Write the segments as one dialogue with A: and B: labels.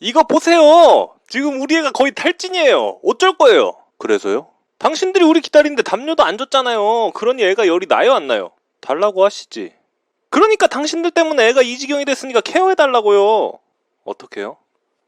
A: 이거 보세요. 지금 우리 애가 거의 탈진이에요. 어쩔 거예요? 그래서요? 당신들이 우리 기다리는데 담요도 안 줬잖아요. 그러니 애가 열이 나요 안 나요? 달라고 하시지. 그러니까 당신들 때문에 애가 이 지경이 됐으니까 케어해달라고요. 어떡해요?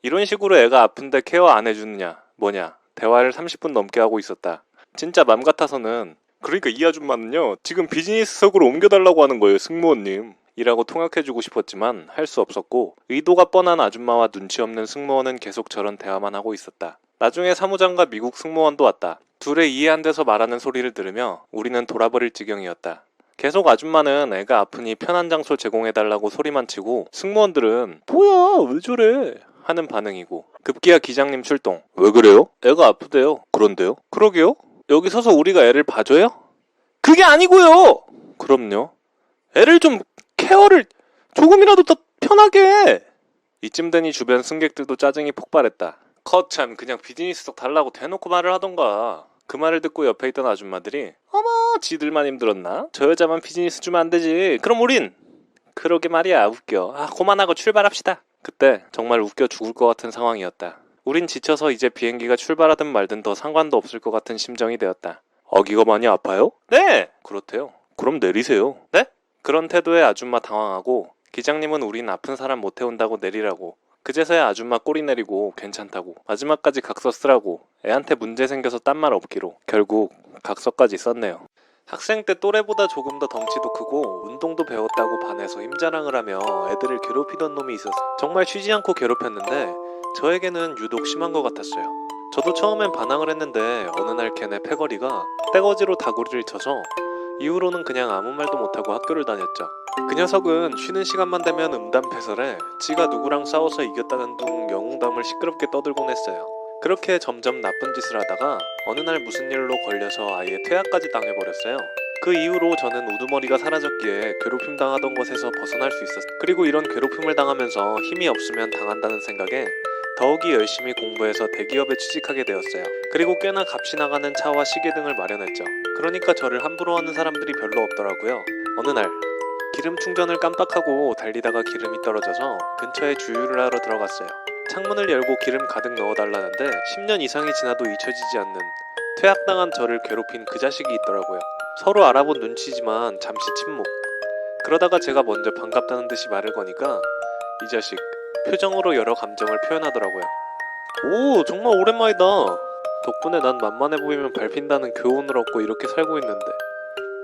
A: 이런 식으로 애가 아픈데 케어 안 해주느냐 뭐냐 대화를 30분 넘게 하고 있었다. 진짜 맘 같아서는 그러니까 이 아줌마는요 지금 비즈니스석으로 옮겨달라고 하는 거예요 승무원님 이라고 통역해주고 싶었지만 할 수 없었고 의도가 뻔한 아줌마와 눈치 없는 승무원은 계속 저런 대화만 하고 있었다. 나중에 사무장과 미국 승무원도 왔다. 둘의 이해 안 돼서 말하는 소리를 들으며 우리는 돌아버릴 지경이었다. 계속 아줌마는 애가 아프니 편한 장소 제공해달라고 소리만 치고 승무원들은 뭐야 왜 저래 하는 반응이고 급기야 기장님 출동. 왜 그래요? 애가 아프대요. 그런데요? 그러게요? 여기 서서 우리가 애를 봐줘요? 그게 아니고요. 그럼요. 애를 좀 케어를 조금이라도 더 편하게 해. 이쯤 되니 주변 승객들도 짜증이 폭발했다. 거참 그냥 비즈니스석 달라고 대놓고 말을 하던가. 그 말을 듣고 옆에 있던 아줌마들이 어머 지들만 힘들었나? 저 여자만 비즈니스 주면 안 되지. 그럼 우린 그러게 말이야 웃겨. 그만하고 출발합시다. 그때 정말 웃겨 죽을 것 같은 상황이었다. 우린 지쳐서 이제 비행기가 출발하든 말든 더 상관도 없을 것 같은 심정이 되었다. 아기가 많이 아파요? 네! 그렇대요. 그럼 내리세요. 네? 그런 태도에 아줌마 당황하고 기장님은 우린 아픈 사람 못 태운다고 내리라고 그제서야 아줌마 꼬리 내리고 괜찮다고 마지막까지 각서 쓰라고 애한테 문제 생겨서 딴 말 없기로 결국 각서까지 썼네요. 학생 때 또래보다 조금 더 덩치도 크고 운동도 배웠다고 반해서 힘자랑을 하며 애들을 괴롭히던 놈이 있어서 정말 쉬지 않고 괴롭혔는데 저에게는 유독 심한 것 같았어요. 저도 처음엔 반항을 했는데 어느 날 걔네 패거리가 떼거지로 다구리를 쳐서 이후로는 그냥 아무 말도 못하고 학교를 다녔죠. 그 녀석은 쉬는 시간만 되면 음담패설에 지가 누구랑 싸워서 이겼다는 둥 영웅담을 시끄럽게 떠들곤 했어요. 그렇게 점점 나쁜 짓을 하다가 어느 날 무슨 일로 걸려서 아예 퇴학까지 당해버렸어요. 그 이후로 저는 우두머리가 사라졌기에 괴롭힘 당하던 것에서 벗어날 수 있었어요. 그리고 이런 괴롭힘을 당하면서 힘이 없으면 당한다는 생각에 더욱이 열심히 공부해서 대기업에 취직하게 되었어요. 그리고 꽤나 값이 나가는 차와 시계 등을 마련했죠. 그러니까 저를 함부로 하는 사람들이 별로 없더라고요. 어느 날 기름 충전을 깜빡하고 달리다가 기름이 떨어져서 근처에 주유를 하러 들어갔어요. 창문을 열고 기름 가득 넣어달라는데 10년 이상이 지나도 잊혀지지 않는 퇴학당한 저를 괴롭힌 그 자식이 있더라고요. 서로 알아본 눈치지만 잠시 침묵. 그러다가 제가 먼저 반갑다는 듯이 말을 거니까 이 자식 표정으로 여러 감정을 표현하더라고요. 오 정말 오랜만이다. 덕분에 난 만만해 보이면 밟힌다는 교훈을 얻고 이렇게 살고 있는데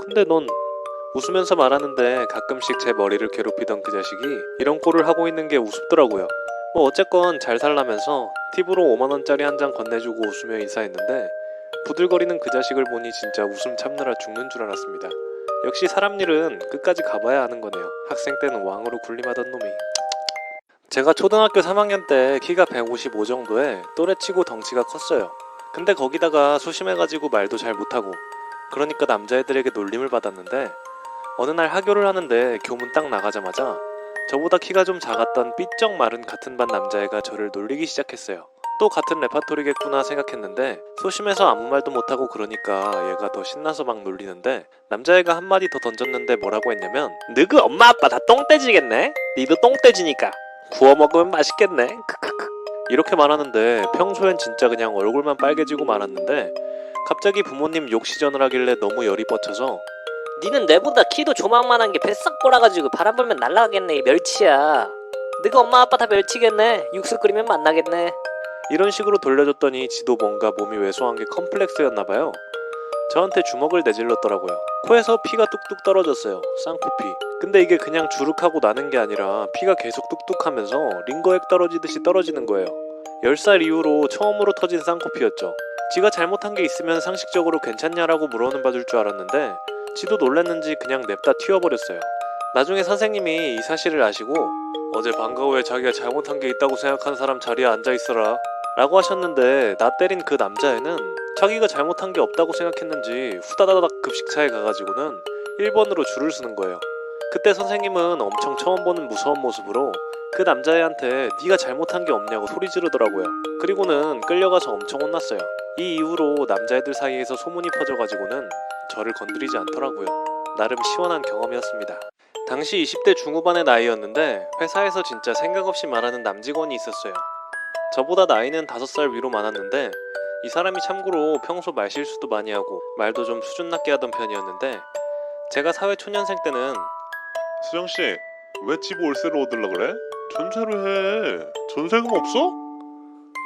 A: 근데 넌 웃으면서 말하는데 가끔씩 제 머리를 괴롭히던 그 자식이 이런 꼴을 하고 있는 게 우습더라고요. 뭐 어쨌건 잘 살라면서 팁으로 5만원짜리 한 장 건네주고 웃으며 인사했는데 부들거리는 그 자식을 보니 진짜 웃음 참느라 죽는 줄 알았습니다. 역시 사람 일은 끝까지 가봐야 하는 거네요. 학생 때는 왕으로 군림하던 놈이. 제가 초등학교 3학년 때 키가 155 정도에 또래치고 덩치가 컸어요. 근데 거기다가 소심해가지고 말도 잘 못하고 그러니까 남자애들에게 놀림을 받았는데 어느 날 하교를 하는데 교문 딱 나가자마자 저보다 키가 좀 작았던 삐쩍 마른 같은 반 남자애가 저를 놀리기 시작했어요. 또 같은 레파토리겠구나 생각했는데 소심해서 아무 말도 못하고 그러니까 얘가 더 신나서 막 놀리는데 남자애가 한마디 더 던졌는데 뭐라고 했냐면 너그 엄마 아빠 다 똥돼지겠네? 니도 똥돼지니까 구워 먹으면 맛있겠네 크크크 이렇게 말하는데 평소엔 진짜 그냥 얼굴만 빨개지고 말았는데 갑자기 부모님 욕 시전을 하길래 너무 열이 뻗쳐서
B: 니는 내보다 키도 조망만한 게 뱃싹 꼬라가지고 바람 불면 날아가겠네 이 멸치야. 너가 엄마 아빠 다 멸치겠네. 육수 끓이면 만나겠네.
A: 이런 식으로 돌려줬더니 지도 뭔가 몸이 왜소한 게 컴플렉스였나봐요. 저한테 주먹을 내질렀더라고요. 코에서 피가 뚝뚝 떨어졌어요. 쌍코피. 근데 이게 그냥 주룩하고 나는 게 아니라 피가 계속 뚝뚝하면서 링거액 떨어지듯이 떨어지는 거예요. 10살 이후로 처음으로 터진 쌍코피였죠. 지가 잘못한 게 있으면 상식적으로 괜찮냐라고 물어는 봐줄 줄 알았는데 지도 놀랐는지 그냥 냅다 튀어버렸어요. 나중에 선생님이 이 사실을 아시고 어제 방과 후에 자기가 잘못한 게 있다고 생각하는 사람 자리에 앉아있어라 라고 하셨는데 나 때린 그 남자애는 자기가 잘못한 게 없다고 생각했는지 후다다닥 급식차에 가가지고는 1번으로 줄을 서는 거예요. 그때 선생님은 엄청 처음 보는 무서운 모습으로 그 남자애한테 네가 잘못한 게 없냐고 소리 지르더라고요. 그리고는 끌려가서 엄청 혼났어요. 이 이후로 남자애들 사이에서 소문이 퍼져가지고는 저를 건드리지 않더라고요. 나름 시원한 경험이었습니다. 당시 20대 중후반의 나이였는데 회사에서 진짜 생각 없이 말하는 남직원이 있었어요. 저보다 나이는 5살 위로 많았는데 이 사람이 참고로 평소 말실수도 많이 하고 말도 좀 수준 낮게 하던 편이었는데 제가 사회 초년생 때는
C: 수정씨, 왜 집 월세로 얻으려 그래? 전세로 해. 전세금 없어?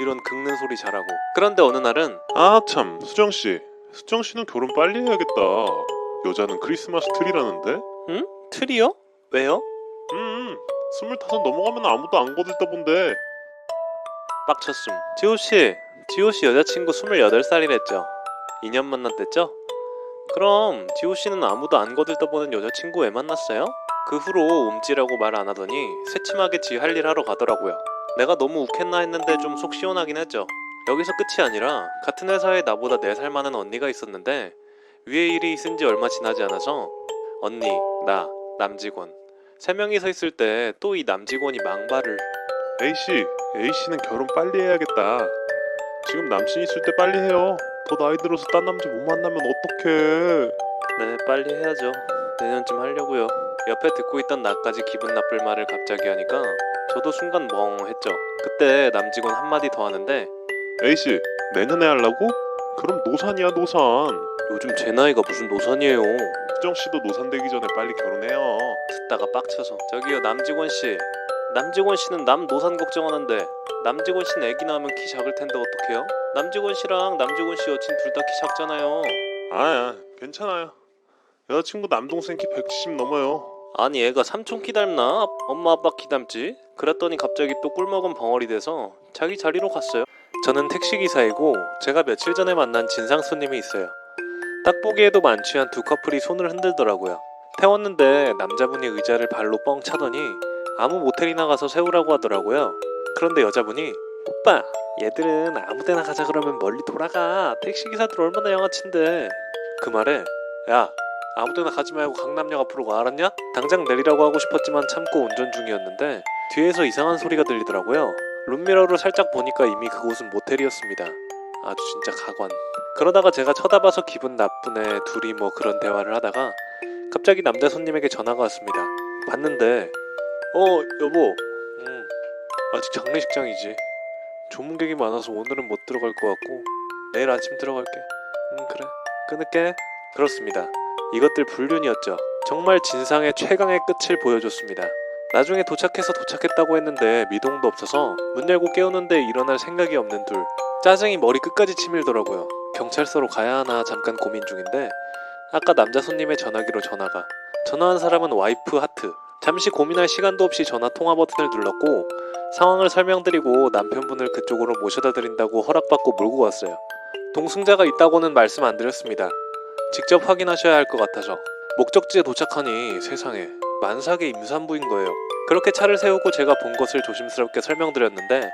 A: 이런 긁는 소리 잘하고 그런데 어느 날은
C: 아 참, 수정씨. 수정씨는 결혼 빨리 해야겠다. 여자는 크리스마스 트리라는데?
A: 응? 트리요? 왜요?
C: 25 넘어가면 아무도 안 거들떠 본대.
A: 빡쳤음. 지호씨 여자친구 28살이랬죠? 2년 만났댔죠? 그럼 지호씨는 아무도 안 거들떠보는 여자친구 왜 만났어요? 그 후로 움찔하고 말 안 하더니 새침하게 지 할 일 하러 가더라고요. 내가 너무 욱했나 했는데 좀 속 시원하긴 했죠. 여기서 끝이 아니라 같은 회사에 나보다 4살 많은 언니가 있었는데 위에 일이 있은 지 얼마 지나지 않아서 언니, 나, 남직원 3명이 서 있을 때 또 이 남직원이 망발을
C: A씨는 결혼 빨리 해야겠다. 지금 남친 있을 때 빨리 해요. 더 나이 들어서 딴 남자 못 만나면 어떡해.
A: 네, 빨리 해야죠. 내년쯤 하려고요. 옆에 듣고 있던 나까지 기분 나쁠 말을 갑자기 하니까 저도 순간 멍했죠. 그때 남직원 한마디 더 하는데
C: A씨, 내년에 하려고? 그럼 노산이야, 노산.
A: 요즘 제 나이가 무슨 노산이에요.
C: 수정씨도 노산 되기 전에 빨리 결혼해요.
A: 듣다가 빡쳐서 저기요 남직원씨, 남직원씨는 남 노산 걱정하는데 남직원씨는 애기 낳으면 키 작을 텐데 어떡해요? 남직원씨랑 남직원씨 여친 둘 다 키 작잖아요.
C: 아, 괜찮아요. 여자친구 남동생 키 170 넘어요.
A: 아니 애가 삼촌 키 닮나? 엄마 아빠 키 닮지? 그랬더니 갑자기 또 꿀먹은 벙어리 돼서 자기 자리로 갔어요. 저는 택시기사이고 제가 며칠 전에 만난 진상 손님이 있어요. 딱 보기에도 만취한 두 커플이 손을 흔들더라고요. 태웠는데 남자분이 의자를 발로 뻥 차더니 아무 모텔이나 가서 세우라고 하더라고요. 그런데 여자분이 오빠 얘들은 아무데나 가자 그러면 멀리 돌아가. 택시기사들 얼마나 양아친데. 그 말에 야 아무데나 가지 말고 강남역 앞으로 가 알았냐? 당장 내리라고 하고 싶었지만 참고 운전 중이었는데 뒤에서 이상한 소리가 들리더라고요. 룸미러로 살짝 보니까 이미 그곳은 모텔이었습니다. 아주 진짜 가관. 그러다가 제가 쳐다봐서 기분 나쁘네 둘이 뭐 그런 대화를 하다가 갑자기 남자 손님에게 전화가 왔습니다. 받는데 여보 아직 장례식장이지. 조문객이 많아서 오늘은 못 들어갈 것 같고 내일 아침 들어갈게. 그래 끊을게. 그렇습니다. 이것들 불륜이었죠. 정말 진상의 최강의 끝을 보여줬습니다. 나중에 도착했다고 했는데 미동도 없어서 문 열고 깨우는데 일어날 생각이 없는 둘. 짜증이 머리 끝까지 치밀더라고요. 경찰서로 가야 하나 잠깐 고민 중인데 아까 남자 손님의 전화기로 전화가. 전화한 사람은 와이프 하트. 잠시 고민할 시간도 없이 전화 통화 버튼을 눌렀고 상황을 설명드리고 남편분을 그쪽으로 모셔다 드린다고 허락받고 몰고 왔어요. 동승자가 있다고는 말씀 안 드렸습니다. 직접 확인하셔야 할 것 같아서. 목적지에 도착하니 세상에 만삭의 임산부인 거예요. 그렇게 차를 세우고 제가 본 것을 조심스럽게 설명드렸는데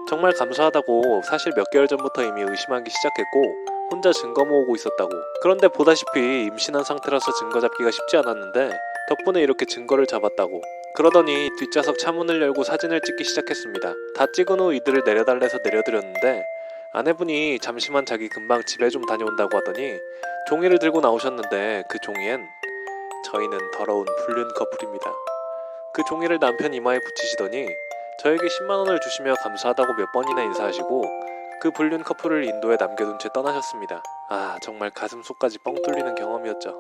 A: 정말 감사하다고 사실 몇 개월 전부터 이미 의심하기 시작했고 혼자 증거 모으고 있었다고. 그런데 보다시피 임신한 상태라서 증거 잡기가 쉽지 않았는데 덕분에 이렇게 증거를 잡았다고. 그러더니 뒷좌석 차문을 열고 사진을 찍기 시작했습니다. 다 찍은 후 이들을 내려달래서 내려드렸는데 아내분이 잠시만 자기 금방 집에 좀 다녀온다고 하더니 종이를 들고 나오셨는데 그 종이엔 저희는 더러운 불륜 커플입니다. 그 종이를 남편 이마에 붙이시더니 저에게 10만원을 주시며 감사하다고 몇 번이나 인사하시고 그 불륜 커플을 인도에 남겨둔 채 떠나셨습니다. 아 정말 가슴속까지 뻥 뚫리는 경험이었죠.